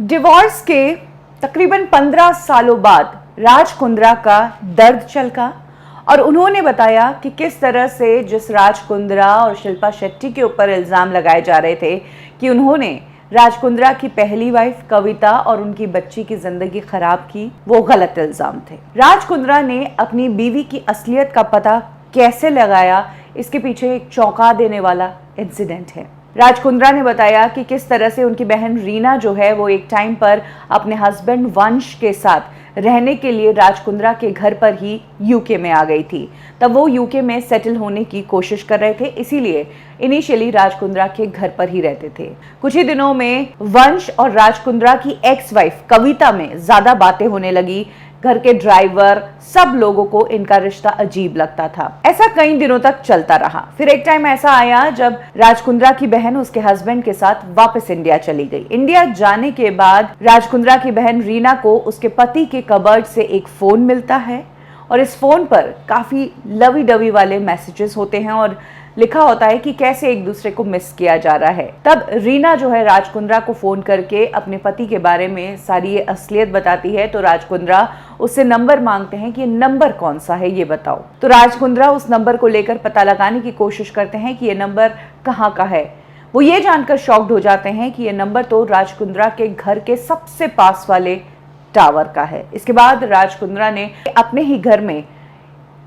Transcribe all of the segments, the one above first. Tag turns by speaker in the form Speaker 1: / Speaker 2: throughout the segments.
Speaker 1: Divorce के तकरीबन 15 सालों बाद राज कुंद्रा का दर्द चलका और उन्होंने बताया कि किस तरह से जिस राज कुंद्रा और शिल्पा शेट्टी के ऊपर इल्ज़ाम लगाए जा रहे थे कि उन्होंने राज कुंद्रा की पहली वाइफ कविता और उनकी बच्ची की जिंदगी खराब की, वो गलत इल्ज़ाम थे। राज कुंद्रा ने अपनी बीवी की असलियत का पता कैसे लगाया, इसके पीछे एक चौंका देने वाला इंसिडेंट है। राज कुंद्रा ने बताया कि किस तरह से उनकी बहन रीना जो है वो एक टाइम पर अपने हस्बैंड वंश के साथ रहने के लिए राज कुंद्रा के घर पर ही यूके में आ गई थी। तब वो यूके में सेटल होने की कोशिश कर रहे थे, इसीलिए इनिशियली राज कुंद्रा के घर पर ही रहते थे। कुछ ही दिनों में वंश और राज कुंद्रा की एक्स वाइफ कविता में ज्यादा बातें होने लगी। घर के ड्राइवर सब लोगों को इनका रिश्ता अजीब लगता था। ऐसा कई दिनों तक चलता रहा। फिर एक टाइम ऐसा आया जब राज कुंद्रा की बहन उसके हस्बैंड के साथ वापस इंडिया चली गई। इंडिया जाने के बाद राज कुंद्रा की बहन रीना को उसके पति के कबर्ड से एक फोन मिलता है और इस फोन पर काफी लवी डवी वाले मैसेजेस होते हैं और लिखा होता है कि कैसे एक दूसरे को मिस किया जा रहा है। तब रीना जो है राज कुंद्रा को फोन करके अपने पति के बारे में सारी ये असलियत बताती है। तो राज कुंद्रा उससे नंबर मांगते हैं कि ये नंबर कौन सा है, ये बताओ। तो राज कुंद्रा उस नंबर को लेकर पता लगाने की कोशिश करते हैं कि ये नंबर कहाँ का है। वो ये जानकर शॉक्ड हो जाते हैं कि ये नंबर तो राज कुंद्रा के घर के सबसे पास वाले टावर का है। इसके बाद राज कुंद्रा ने अपने ही घर में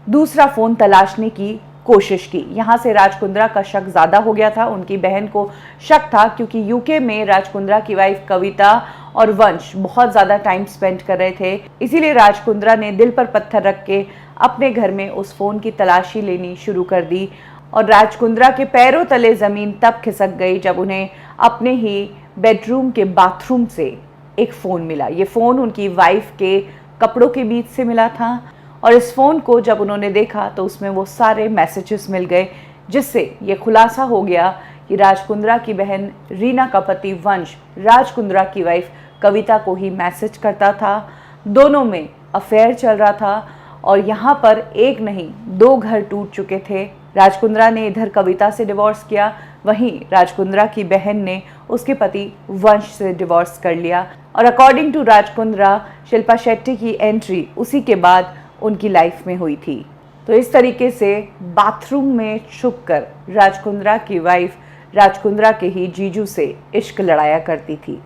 Speaker 1: दूसरा फोन तलाशने की कोशिश की। यहाँ से राज कुंद्रा का शक ज्यादा हो गया था। उनकी बहन को शक था क्योंकि यूके में राज कुंद्रा की वाइफ कविता और वंश बहुत ज्यादा टाइम स्पेंड कर रहे थे, इसीलिए राज कुंद्रा ने दिल पर पत्थर रख के अपने घर में उस फोन की तलाशी लेनी शुरू कर दी। और राज कुंद्रा के पैरों तले जमीन तब खिसक गई जब उन्हें अपने ही बेडरूम के बाथरूम से एक फोन मिला। ये फोन उनकी वाइफ के कपड़ों के बीच से मिला था और इस फोन को जब उन्होंने देखा तो उसमें वो सारे मैसेजेस मिल गए, जिससे ये खुलासा हो गया कि राज कुंद्रा की बहन रीना का पति वंश राज कुंद्रा की वाइफ कविता को ही मैसेज करता था। दोनों में अफेयर चल रहा था और यहाँ पर एक नहीं 2 घर टूट चुके थे। राज कुंद्रा ने इधर कविता से डिवोर्स किया, वहीं राज कुंद्रा की बहन ने उसके पति वंश से डिवोर्स कर लिया। और अकॉर्डिंग टू राज कुंद्रा, शिल्पा शेट्टी की एंट्री उसी के बाद उनकी लाइफ में हुई थी। तो इस तरीके से बाथरूम में छुपकर राज कुंद्रा की वाइफ राज कुंद्रा के ही जीजू से इश्क लड़ाया करती थी।